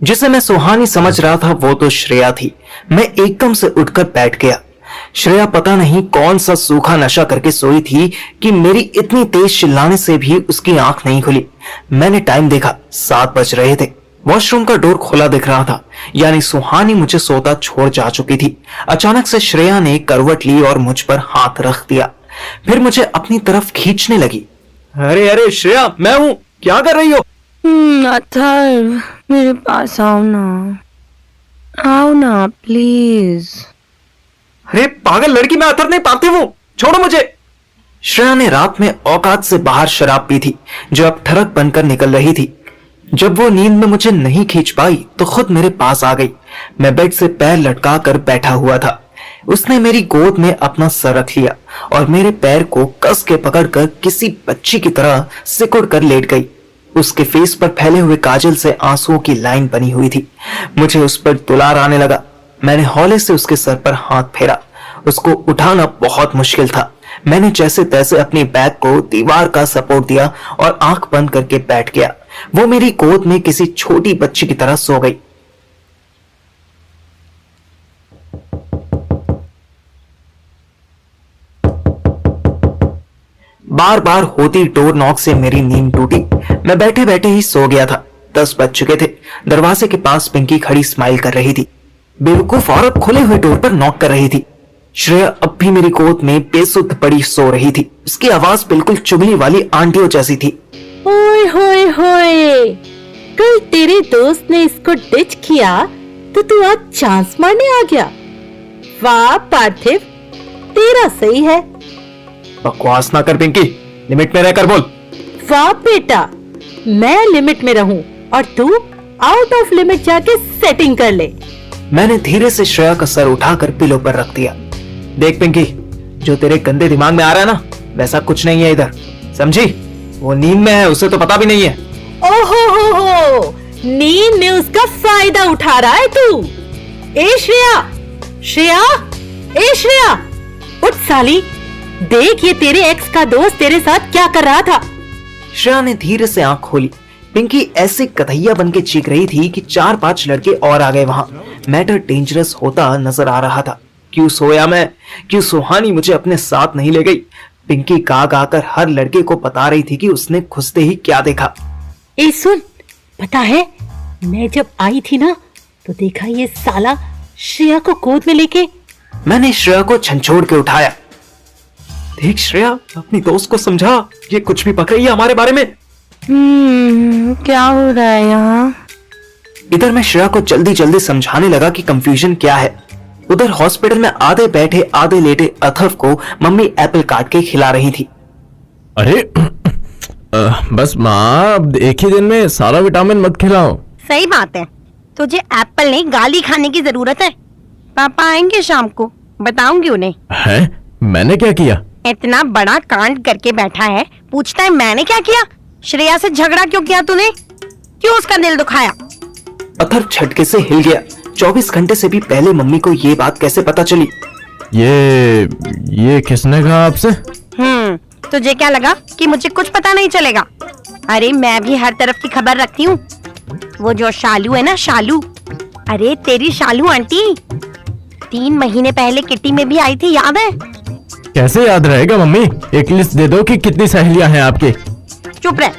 जिसे मैं सुहानी समझ रहा था वो तो श्रेया थी। मैं एकदम से उठकर बैठ गया। श्रेया पता नहीं कौन सा सूखा नशा करके सोई थी कि मेरी इतनी तेज चिल्लाने से भी उसकी आंख नहीं खुली। मैंने टाइम देखा, 7 बज रहे थे। वॉशरूम का डोर खुला दिख रहा था, यानी सुहानी मुझे सोता छोड़ जा चुकी थी। अचानक से श्रेया ने करवट ली और मुझ पर हाथ रख दिया, फिर मुझे अपनी तरफ खींचने लगी। अरे अरे श्रेया, मैं हूं, क्या कर रही हो? अथर्व, मेरे पास आओ ना प्लीज। अरे पागल लड़की, मैं अथर्व नहीं, पाती हूँ, छोड़ो मुझे। श्रेया ने रात में औकात से बाहर शराब पी थी जो अब ठरक बनकर निकल रही थी। जब वो नींद में मुझे नहीं खींच पाई तो खुद मेरे पास आ गई। मैं बेड से पैर लटका कर बैठा हुआ था। उसने मेरी गोद में अपना सर रख लिया और मेरे पैर को कस के पकड़कर किसी बच्ची की तरह सिकुड़ कर लेट गई। उसके फेस पर फैले हुए काजल से आंसुओं की लाइन बनी हुई थी। मुझे उस पर दुलार आने लगा। मैंने हौले से उसके सर पर हाथ फेरा। उसको उठाना बहुत मुश्किल था। मैंने जैसे तैसे अपनी बैग को दीवार का सपोर्ट दिया और आंख बंद करके बैठ गया। वो मेरी गोद में किसी छोटी बच्ची की तरह सो गई। बार बार होती डोर नॉक से मेरी नींद टूटी। मैं बैठे बैठे ही सो गया था। 10 बज चुके थे। दरवाजे के पास पिंकी खड़ी स्माइल कर रही थी। बेवकूफ औरत खुले हुए डोर पर नॉक कर रही थी। श्रेया अब भी मेरी गोद में बेसुध पड़ी सो रही थी। उसकी आवाज बिल्कुल चुगली वाली आंटियों जैसी थी। ओए होए होए, कल तेरे दोस्त ने इसको डिच किया तो तू आज चांस मारने आ गया। वाह पार्थिव, तेरा सही है। बकवास ना कर पिंकी, लिमिट में रहकर बोल। वाह बेटा, मैं लिमिट में रहूं और तू आउट ऑफ लिमिट जाके सेटिंग कर ले। मैंने धीरे से श्रेया का सर उठाकर पिलो पर रख दिया। देख पिंकी, जो तेरे गंदे दिमाग में आ रहा है ना, वैसा कुछ नहीं है इधर, समझी? वो नींद में है, उसे तो पता भी नहीं है। ओहो हो, नींद में उसका फायदा उठा रहा है तू। ए श्रेया, श्रेया, ए श्रेया, उठ साली, देख ये तेरे एक्स का दोस्त तेरे साथ क्या कर रहा था। श्रेया ने धीरे से आंख खोली। पिंकी ऐसे कथैया बन के चीख रही थी कि 4-5 लड़के और आ गए वहां। मैटर डेंजरस होता नजर आ रहा था। क्यों सोया मैं? क्यों सुहानी मुझे अपने साथ नहीं ले गई? पिंकी गा गा कर हर लड़के को बता रही थी कि उसने घुसते ही क्या देखा। ए सुन, पता है मैं जब आई थी ना तो देखा ये साला श्रेया को गोद में लेके। मैंने श्रेया को झंझोड़ के उठाया। देख श्रेया, अपनी दोस्त को समझा, ये कुछ भी पक रही है हमारे बारे में। क्या हो रहा है यहाँ? इधर मैं श्रेया को जल्दी जल्दी समझाने लगा कि कंफ्यूजन क्या है। उधर हॉस्पिटल में आधे बैठे आधे लेटे अथर्व को मम्मी एप्पल काट के खिला रही थी। अरे बस माँ, अब एक ही दिन में सारा विटामिन मत खिलाओ। सही बात है, तुझे एप्पल नहीं गाली खाने की जरूरत है। पापा आएंगे शाम को, बताऊंगी उन्हें। है? मैंने क्या किया? इतना बड़ा कांड करके बैठा है, पूछता है मैंने क्या किया। श्रेया से झगड़ा क्यों किया तूने? क्यों उसका दिल दुखाया? अथर्व झटके से हिल गया। 24 घंटे से भी पहले मम्मी को ये बात कैसे पता चली? ये किसने कहा आपसे? तुझे क्या लगा कि मुझे कुछ पता नहीं चलेगा? अरे मैं भी हर तरफ की खबर रखती हूँ। वो जो शालू है ना, शालू, अरे तेरी शालू आंटी 3 महीने पहले किट्टी में भी आई थी, याद है? कैसे याद रहेगा मम्मी? एक लिस्ट दे दो कि कितनी सहेलियां हैं आपके। चुप रह।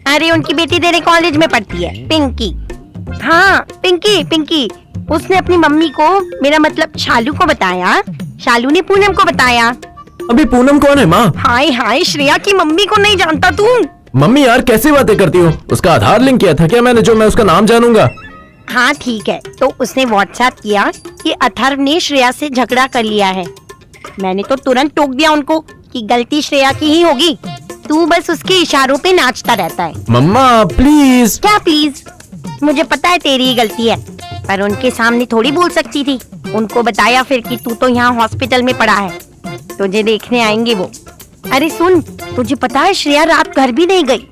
अरे उनकी बेटी तेरे कॉलेज में पढ़ती है, पिंकी। हाँ पिंकी। उसने अपनी मम्मी को, मेरा मतलब शालू को बताया। शालू ने पूनम को बताया। अभी पूनम कौन है माँ? हाय श्रेया की मम्मी को नहीं जानता तू? मम्मी यार कैसी बातें करती हो? उसका आधार लिंक किया था क्या मैंने, जो मैं उसका नाम जानूंगा? हाँ ठीक है, तो उसने व्हाट्सएप किया कि अथर्व ने श्रेया से झगड़ा कर लिया है। मैंने तो तुरंत टोक दिया उनको कि गलती श्रेया की ही होगी, तू बस उसके इशारों पे नाचता रहता है। मम्मा प्लीज। क्या प्लीज? मुझे पता है तेरी ही गलती है, पर उनके सामने थोड़ी बोल सकती थी। उनको बताया फिर कि तू तो यहाँ हॉस्पिटल में पड़ा है, तुझे देखने आएंगे वो। अरे सुन, तुझे पता है श्रेया रात घर भी नहीं गई।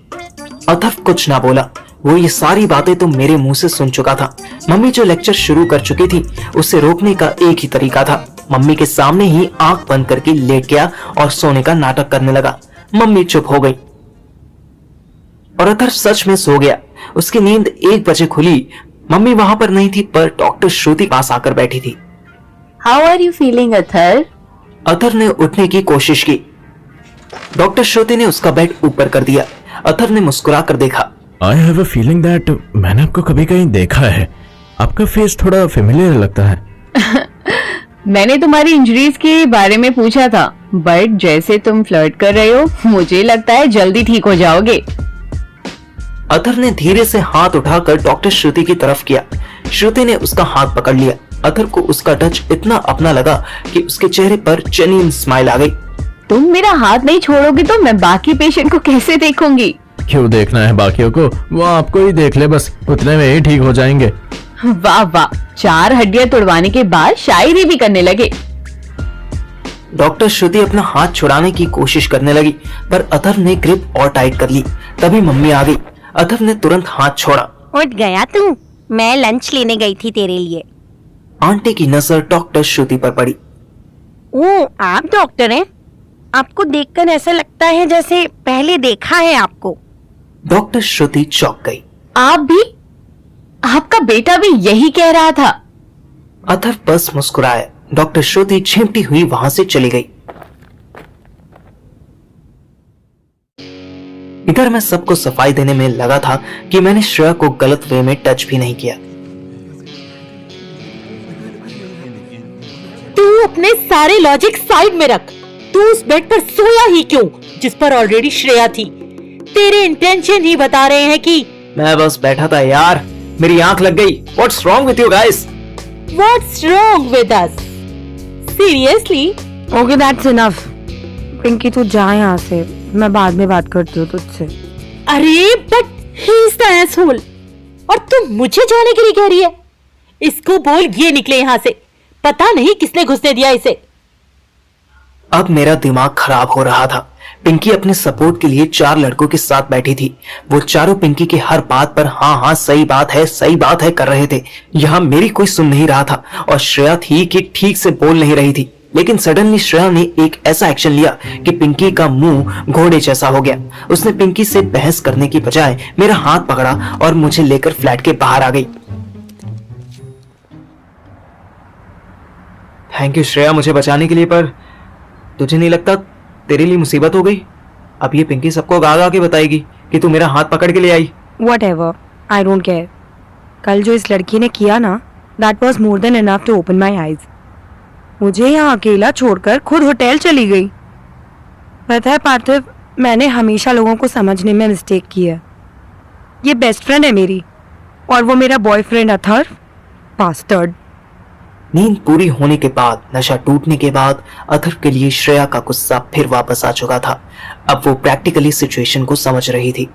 अथर्व कुछ ना बोला। वो ये सारी बातें तो मेरे मुंह से सुन चुका था। मम्मी जो लेक्चर शुरू कर चुकी थी, उसे रोकने का एक ही तरीका था। मम्मी के सामने ही आंख बंद करके लेट गया और सोने का नाटक करने लगा। मम्मी चुप हो गई और अथर्व सच में सो गया। उसकी नींद 1 बजे खुली। मम्मी वहां पर नहीं थी, पर डॉक्टर श्रुति पास आकर बैठी थी। How are you feeling Arthur? Arthur ने उठने की कोशिश की। डॉक्टर श्रुति ने उसका बेड ऊपर कर दिया। अथर ने मुस्कुरा कर देखा। I have a feeling that मैंने आपको कभी कहीं देखा है। आपका फेस थोड़ा फेमिलियर लगता है। मैंने तुम्हारी इंजरीज के बारे में पूछा था, बट जैसे तुम फ्लर्ट कर रहे हो, मुझे लगता है जल्दी ठीक हो जाओगे। अथर ने धीरे से हाथ उठाकर डॉक्टर श्रुति की तरफ किया। श्रुति ने उसका हाथ पकड़ लिया। अथर को उसका टच इतना अपना लगा कि उसके चेहरे पर जेन्युइन स्माइल आ गई। तुम मेरा हाथ नहीं छोड़ोगे तो मैं बाकी पेशेंट को कैसे देखूंगी? क्यों देखना है बाकियों को, वो आपको ही देख ले, बस उतने में ही ठीक हो जाएंगे। वाह वाह, 4 हड्डियां तोड़वाने के बाद शायरी भी करने लगे। डॉक्टर श्रुति अपना हाथ छुड़ाने की कोशिश करने लगी, पर अथर ने ग्रिप और टाइट कर ली। तभी मम्मी आ गई। अथर ने तुरंत हाथ छोड़ा। उठ गया तू? मैं लंच लेने गई थी तेरे लिए। आंटी की नजर डॉक्टर श्रुति पर पड़ी। ओ, आप डॉक्टर हैं? आपको देखकर ऐसा लगता है जैसे पहले देखा है आपको। डॉक्टर श्रुति चौंक गई। आप भी? आपका बेटा भी यही कह रहा था। अथर बस मुस्कुराया। डॉक्टर श्रुति झिमटी हुई वहां से चली गई। इधर मैं सबको सफाई देने में लगा था कि मैंने श्रेया को गलत वे में टच भी नहीं किया। तू अपने सारे लॉजिक साइड में रख। तू उस बेड पर सोया ही क्यों जिस पर ऑलरेडी श्रेया थी? तेरे इंटेंशन ही बता रहे हैं कि मैं बस बैठा था यार, मेरी आंख लग गई। What's wrong with you guys? What's wrong with us? Seriously? Okay, that's enough. Pinky तू जा यहाँ से, मैं बाद में बात करती हूँ तुझसे। अरे but he is the asshole, और तुम मुझे जाने के लिए कह रही है? इसको बोल ये निकले यहाँ से। पता नहीं किसने घुसने दिया इसे। अब मेरा दिमाग खराब हो रहा था। पिंकी अपने सपोर्ट के लिए 4 लड़कों के साथ बैठी थी। वो चारों पिंकी की हर बात पर हाँ हाँ सही बात है कर रहे थे। यहाँ मेरी कोई सुन नहीं रहा था, और श्रेया थी कि ठीक से बोल नहीं रही थी। लेकिन सडनली श्रेया ने एक ऐसा एक्शन लिया कि पिंकी का मुंह घोड़े जैसा हो गया। उसने पिंकी से बहस करने की बजाय मेरा हाथ पकड़ा और मुझे लेकर फ्लैट के बाहर आ गई। थैंक यू श्रेया मुझे बचाने के लिए, पर तुझे नहीं लगता तेरे लिए मुसीबत हो गई? अब ये पिंकी सबको गा के बताएगी कि तू मेरा हाथ पकड़ के ले आई। Whatever, I don't care. कल जो इस लड़की ने किया ना, that was more than enough to open my eyes. मुझे यहाँ अकेला छोड़कर खुद होटल चली गई। पता है पार्थिव, मैंने हमेशा लोगों को समझने में मिस्टेक की है। ये बेस्ट फ्रेंड है मेरी, और वो मेरा बॉयफ्रेंड अथर, बास्टर्ड। नींद पूरी होने के बाद, नशा टूटने के बाद अथर के लिए श्रेया का गुस्सा फिर वापस आ चुका था। अब वो प्रैक्टिकली सिचुएशन को समझ रही थी।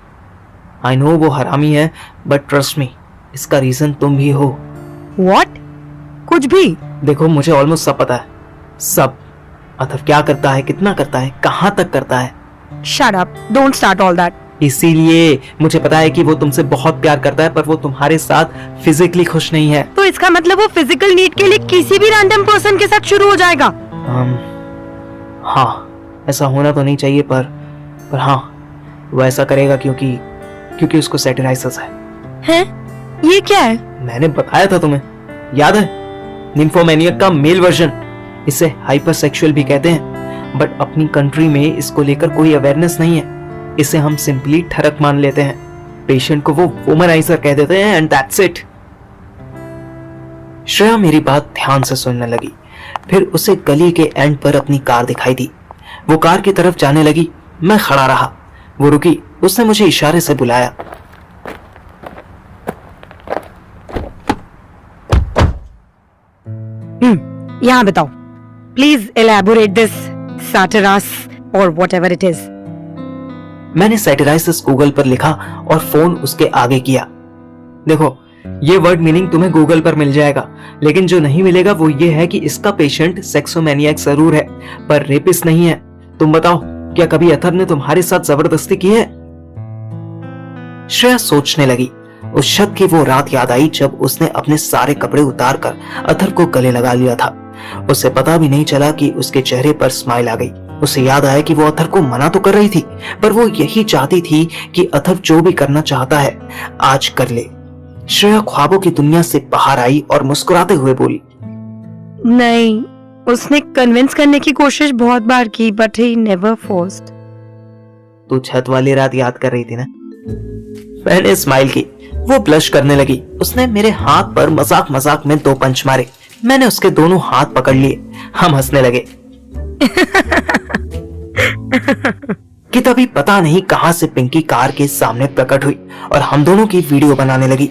आई नो वो हरामी है, बट ट्रस्ट मी, इसका रीजन तुम भी हो। What? कुछ भी? देखो मुझे ऑलमोस्ट सब पता है, सब। अथर क्या करता है, कितना करता है, कहां तक करता है। Shut up, don't start all that. इसीलिए मुझे पता है कि वो तुमसे बहुत प्यार करता है, पर वो तुम्हारे साथ फिजिकली खुश नहीं है। तो इसका मतलब वो फिजिकल नीड के लिए किसी भी रैंडम पर्सन के साथ शुरू हो जाएगा। हाँ, ऐसा होना तो नहीं चाहिए, पर हाँ वो ऐसा करेगा क्योंकि उसको सैटिराइसिस है। हैं? ये क्या है? मैंने बताया था तुम्हें, याद है? निम्फोमेनिया का मेल वर्जन। इसे हाइपरसेक्सुअल भी कहते हैं, बट अपनी कंट्री में इसको लेकर कोई अवेयरनेस नहीं है। इसे हम सिंपली ठरक मान लेते हैं। पेशेंट को वो वुमनाइजर कह देते हैं, एंड दैट्स इट। श्रेया मेरी बात ध्यान से सुनने लगी। फिर उसे गली के एंड पर अपनी कार दिखाई दी। वो कार की तरफ जाने लगी। मैं खड़ा रहा। वो रुकी। उसने मुझे इशारे से बुलाया। यहाँ बताओ, प्लीज एलैबोरेट दिस सैटिरास और व्हाटएवर इट इज। मैंने सैटिराइसिस गूगल पर लिखा और फोन उसके आगे किया। देखो, ये वर्ड मीनिंग तुम्हें गूगल पर मिल जाएगा, लेकिन जो नहीं मिलेगा वो ये है कि इसका पेशेंट सेक्सोमैनियाक जरूर है, पर रेपिस्ट नहीं है। तुम बताओ, क्या कभी अथर ने तुम्हारे साथ जबरदस्ती की है? श्रेया सोचने लगी। उस शक की वो रात याद आई जब उसने अपने सारे कपड़े उतारकर अथर को गले लगा लिया था। उसे पता भी नहीं चला कि उसके चेहरे पर स्माइल आ गई। उसे याद आया कि वो अथर को मना तो कर रही थी, पर वो यही चाहती थी कि अथर जो भी करना चाहता है आज कर ले। श्रेया ख्वाबों की दुनिया से बाहर आई और मुस्कुराते हुए बोली, नहीं, उसने कन्विंस करने की कोशिश बहुत बार की, बट ही नेवर फोर्स्ड। तू छत वाली रात याद कर रही थी ना? मैंने स्माइल की। वो ब्लश करने लगी। उसने मेरे हाथ पर मजाक मजाक में 2 पंच मारे। मैंने उसके दोनों हाथ पकड़ लिए। हम हंसने लगे कि तभी पता नहीं कहां से पिंकी कार के सामने प्रकट हुई और हम दोनों की वीडियो बनाने लगी।